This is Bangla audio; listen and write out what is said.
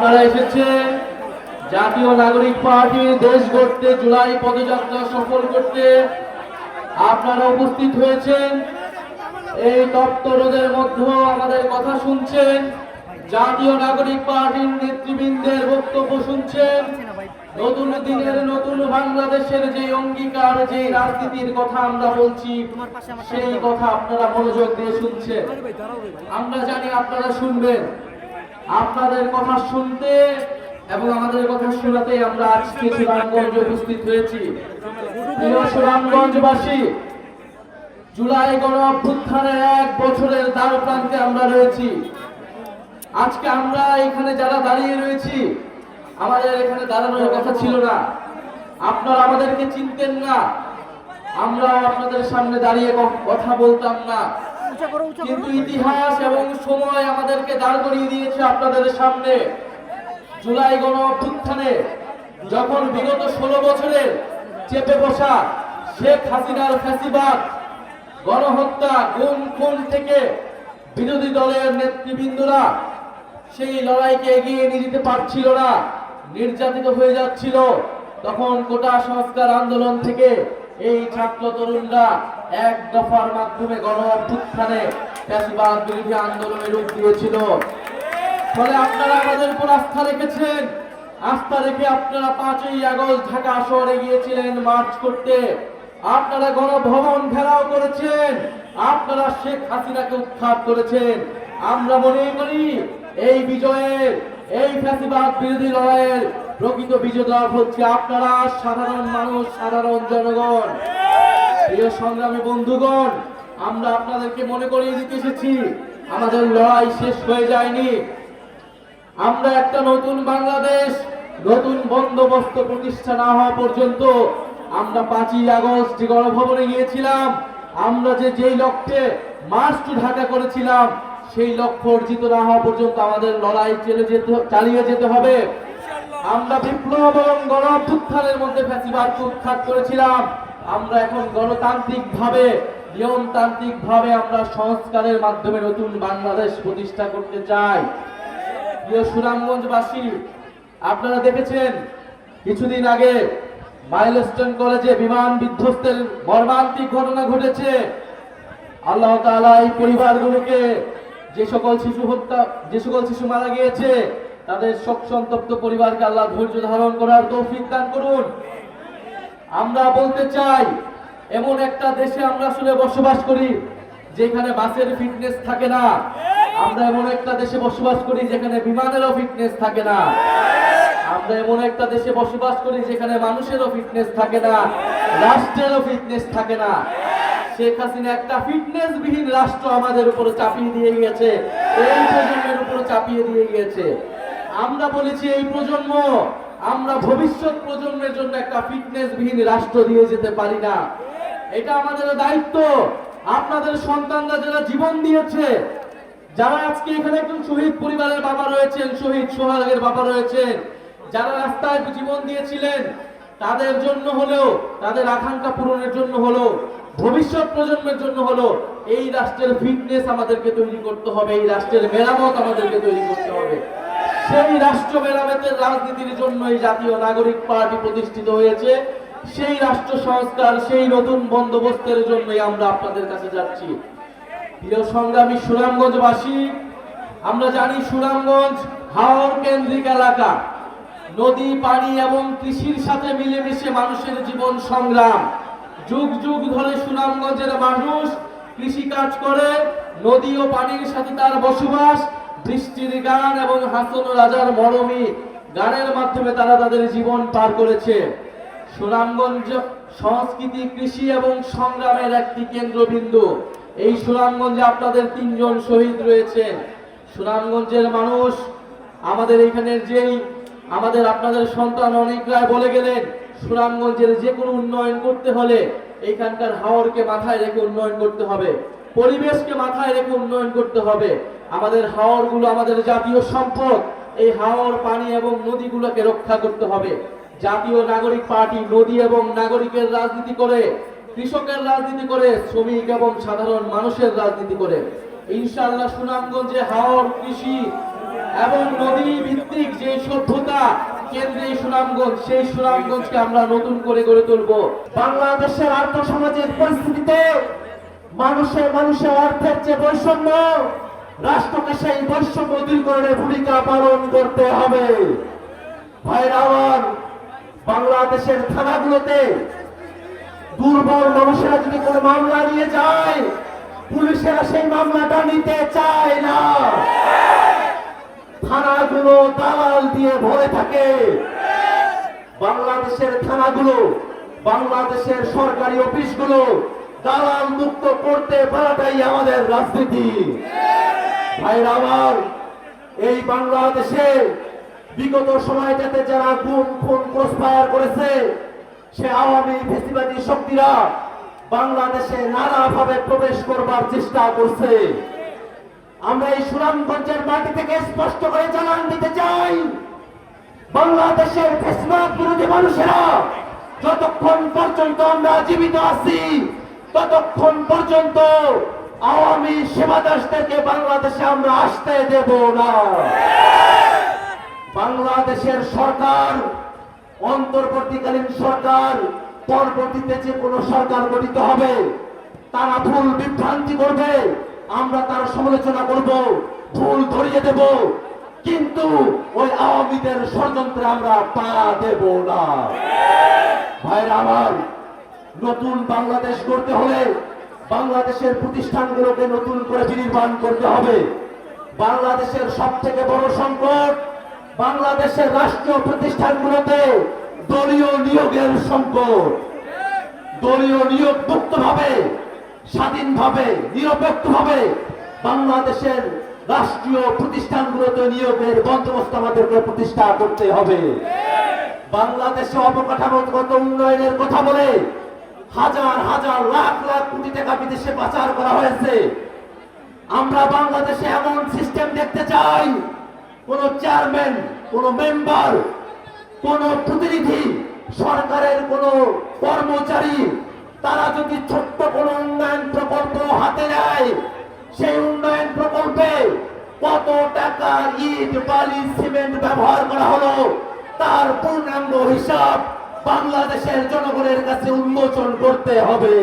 আপনারা এসেছেন জাতীয় নাগরিক পার্টির দেশ গড়তে জুলাই পদযাত্রা সফল করতে। আপনারা উপস্থিত হয়েছেন, এই তপ্ত রোদের মধ্যেও আমাদের কথা শুনছেন, জাতীয় নাগরিক পার্টির নেতৃবৃন্দের বক্তব্য শুনছেন। নতুন দিনের নতুন বাংলাদেশের যে অঙ্গীকার, যে রাজনীতির কথা আমরা বলছি, সেই কথা আপনারা মনোযোগ দিয়ে শুনছেন। আমরা জানি আপনারা শুনবেন। আপনাদের কথা শুনতে এবং আমাদের কথা শোনাতে আমরা আজকে সুনামগঞ্জে উপস্থিত হয়েছি। প্রিয় সুনামগঞ্জবাসী, জুলাই গণ অভ্যুত্থানের 1 বছরের দ্বার প্রান্তে আমরা রয়েছি। আজকে আমরা এখানে যারা দাঁড়িয়ে রয়েছি, আমাদের এখানে দাঁড়ানোর কথা ছিল না। আপনারা আমাদেরকে চিনতেন না, আমরা আপনাদের সামনে দাঁড়িয়ে কথা বলতাম না। কিন্তু ইতিহাস এবং সময় আমাদেরকে দাঁড় করিয়ে দিয়েছে আপনাদের সামনে। জুলাই গণ অভ্যুত্থানে যখন বিগত 16 বছরের চেপে বসা শেখ হাসিনার ফ্যাসিবাদ, গণহত্যা, খুন থেকে বিরোধী দলের নেতৃবৃন্দরা সেই লড়াইকে এগিয়ে নিয়ে যেতে পারছিল না, নির্যাতিত হয়ে যাচ্ছিল, তখন কোটা সংস্কার আন্দোলন থেকে এই ছাত্র তরুণরা এক দফার মাধ্যমে গণ অভ্যুত্থানে ফ্যাসিবাদ বিরোধী আন্দোলনে রূপ দিয়েছিল। ফলে আপনারা আমাদের উপর আস্থা রেখেছেন। আস্থা রেখে আপনারা 5ই আগস্ট ঢাকা শহরে গিয়েছিলেন মার্চ করতে। আপনারা গণভবন ঘেরাও করেছেন, আপনারা শেখ হাসিনাকে উৎখাত করেছেন। আমরা মনে করি এই বিজয়ের, এই ফ্যাসিবাদ বিরোধী লড়াইয়ের প্রকৃত বিজয় হচ্ছে আপনারা, সাধারণ মানুষ, সাধারণ জনগণ। প্রিয় সংগ্রামী বন্ধুগণ, আমরা আপনাদেরকে মনে করিয়ে দিতে এসেছি আমাদের লড়াই শেষ হয়ে যায়নি। আমরা একটা নতুন বাংলাদেশ, নতুন বন্দোবস্ত প্রতিষ্ঠা না হওয়া পর্যন্ত, আমরা 5ই আগস্ট গণভবনে গিয়েছিলাম, আমরা যেই লক্ষ্যে মার্চ টু ঢাকা করেছিলাম, সেই লক্ষ্য অর্জিত না হওয়া পর্যন্ত আমাদের লড়াই চালিয়ে যেতে হবে। আমরা বিপ্লব এবং গণ অভ্যুত্থানের মধ্যে ফ্যাসিবাদকে উৎখাত করেছিলাম। আমরা এখন গণতান্ত্রিক ভাবে, নিয়মতান্ত্রিক ভাবে আমরা সংস্কারের মাধ্যমে নতুন বাংলাদেশ প্রতিষ্ঠা করতে চাই। প্রিয় সুনামগঞ্জবাসী, আপনারা দেখেছেন কিছুদিন আগে মাইলস্টোন কলেজে বিমান বিধ্বস্তের মর্মান্তিক ঘটনা ঘটেছে। আল্লাহ তাআলা এই পরিবারগুলোকে, যে সকল শিশু মারা গিয়েছে, তাদের শোক সন্তপ্ত পরিবারকে আল্লাহ ধৈর্য ধারণ করার তৌফিক দান করুন। আমরা বলতে চাই, এমন একটা দেশে আমরা আসলে বসবাস করি যেখানে বাসের ফিটনেস থাকে না। আমরা এমন একটা দেশে বসবাস করি যেখানে বিমানেরও ফিটনেস থাকে না। আমরা এমন একটা দেশে বসবাস করি যেখানে মানুষেরও ফিটনেস থাকে না, রাষ্ট্রেরও ফিটনেস থাকে না। শেখ হাসিনা একটা ফিটনেস বিহীন রাষ্ট্র আমাদের উপর চাপিয়ে দিয়ে গিয়েছে, এই প্রজন্মের উপর চাপিয়ে দিয়ে গিয়েছে। আমরা বলেছি এই প্রজন্ম, আমরা ভবিষ্যৎ প্রজন্মের জন্য একটা ফিটনেস বিহীন রাষ্ট্র দিয়ে যেতে পারি না। এটা আমাদের দায়িত্ব। আপনাদের সন্তানরা যারা জীবন দিয়েছে, যারা আজকে এখানে একজন শহীদ পরিবারের বাবা রয়েছেন, শহীদ সোহাগের বাবা রয়েছেন, যারা রাস্তায় জীবন দিয়েছিলেন, তাদের জন্য হলেও, তাদের আকাঙ্ক্ষা পূরণের জন্য হলো, ভবিষ্যৎ প্রজন্মের জন্য হলো, এই রাষ্ট্রের ফিটনেস আমাদেরকে তৈরি করতে হবে, এই রাষ্ট্রের মেরামত আমাদেরকে তৈরি করতে হবে। সেই রাষ্ট্র মেরামতের রাজনীতির জন্য এই জাতীয় নাগরিক পার্টি প্রতিষ্ঠিত হয়েছে। সেই রাষ্ট্র সংস্কার, সেই নতুন বন্দোবস্তের জন্যই আমরা আপনাদের কাছে যাচ্ছি। প্রিয় সংগ্রামী সুনামগঞ্জবাসী, আমরা জানি সুনামগঞ্জ হাওর কেন্দ্রিক এলাকা। নদী, পানি এবং কৃষির সাথে মিলেমিশে মানুষের জীবন সংগ্রাম। যুগ যুগ ধরে সুনামগঞ্জের মানুষ কৃষি কাজ করে, নদী ও পানির সাথে তার বসবাস। বৃষ্টির গান এবং হাসন রাজার মরমী গানের মাধ্যমে তারা তাদের জীবন পার করেছে। সুনামগঞ্জ সংস্কৃতি, কৃষি এবং সংগ্রামের একটি কেন্দ্রবিন্দু। এই সুনামগঞ্জে আপনাদের 3 জন শহীদ রয়েছেন। সুনামগঞ্জের মানুষ, আমাদের এখানের আপনাদের সন্তান অনেক রায় বলে গেলেন, সুনামগঞ্জের যে কোনো উন্নয়ন করতে হলে এইখানকার হাওরকে মাথায় রেখে উন্নয়ন করতে হবে, পরিবেশকে মাথায় রেখে উন্নয়ন করতে হবে। আমাদের হাওরগুলো আমাদের জাতীয় সম্পদ। এই হাওর, পানি এবং নদীগুলোকে রক্ষা করতে হবে। জাতীয় নাগরিক পার্টি নদী এবং নাগরিকের রাজনীতি করে, কৃষকের রাজনীতি করে, শ্রমিক এবং সাধারণ মানুষের রাজনীতি করে। ইনশাআল্লাহ সুনামগঞ্জে হাওর, কৃষি এবং নদী ভিত্তিক যে কেন্দ্রীয় সুনামগঞ্জ, সেই সুনামগঞ্জকে আমরা নতুন করে গড়ে তুলব। বাংলাদেশের আর্থসামাজিক পরিস্থিতিতে মানুষের অর্থের যে বৈষম্য, রাষ্ট্রকে সেই বৈষম্য দূরীকরণের ভূমিকা পালন করতে হবে। ভাইরা আমার, বাংলাদেশের থানাগুলোতে দুর্বল মানুষেরা যদি কোনো মামলা নিয়ে যায়, পুলিশেরা সেই মামলাটা নিতে চায় না। থানাগুলো দালাল দিয়ে ভরে থাকে। বাংলাদেশের থানাগুলো, বাংলাদেশের সরকারি অফিসগুলো দালাল মুক্ত করতে পারাটাই আমাদের রাজনীতি। ভাইরা আমার, এই বাংলাদেশে বিগত সময়টাতে যারা গুম খুন ক্রসফায়ার করেছে, সে আওয়ামী ফ্যাসিবাদী শক্তিরা বাংলাদেশে নানাভাবে প্রবেশ করবার চেষ্টা করছে। আমরা এই সুনামগঞ্জের মাটি থেকে স্পষ্ট করে জানান দিতে চাই, বাংলাদেশের ফ্যাসিবাদ বিরোধী মানুষেরা যতক্ষণ পর্যন্ত আমরা জীবিত আছি, ততক্ষণ পর্যন্ত আওয়ামী সেবাদাসদেরকে বাংলাদেশে আমরা আসতে দেব না। বাংলাদেশের সরকার, অন্তর্বর্তীকালীন সরকার, পরবর্তীতে যে কোনো সরকার গঠিত হবে, তারা ভুল বিভ্রান্তি করবে, আমরা তার সমালোচনা করব, ভুল ধরিয়ে দেব, কিন্তু ওই আওয়ামীদের ষড়যন্ত্রে আমরা পা দেব না। ভাইরা আমার, নতুন বাংলাদেশ গড়তে হলে বাংলাদেশের প্রতিষ্ঠানগুলোকে নতুন করে বিনির্মাণ করতে হবে। বাংলাদেশের সবথেকে বড় সংকট, বাংলাদেশের রাষ্ট্রীয় প্রতিষ্ঠানগুলোতে দলীয় নিয়োগের সংকট। দলীয় নিয়োগ মুক্তভাবে, স্বাধীনভাবে, নিরপেক্ষভাবে বাংলাদেশের রাষ্ট্রীয় প্রতিষ্ঠানগুলোতে নিয়োগের বন্দোবস্ত আমাদেরকে প্রতিষ্ঠা করতে হবে। বাংলাদেশে অবকাঠামোগত উন্নয়নের কথা বলে হাজার হাজার লাখ লাখ কোটি টাকা বিদেশে পাচার করা হয়েছে। আমরা বাংলাদেশে এমন সিস্টেম দেখতে চাই, কোন চেয়ারম্যান, কোন মেম্বার, কোন প্রতিনিধি, সরকারের কোন কর্মচারী, তারা যদি ছোট্ট কোন উন্নয়ন প্রকল্প হাতে নেয়, সেই উন্নয়ন প্রকল্পে কত টাকা ইট, বালি, সিমেন্ট ব্যবহার করা হলো, তার পূর্ণাঙ্গ হিসাব বাংলাদেশের জনগণের কাছে উন্মোচন করতে হবে।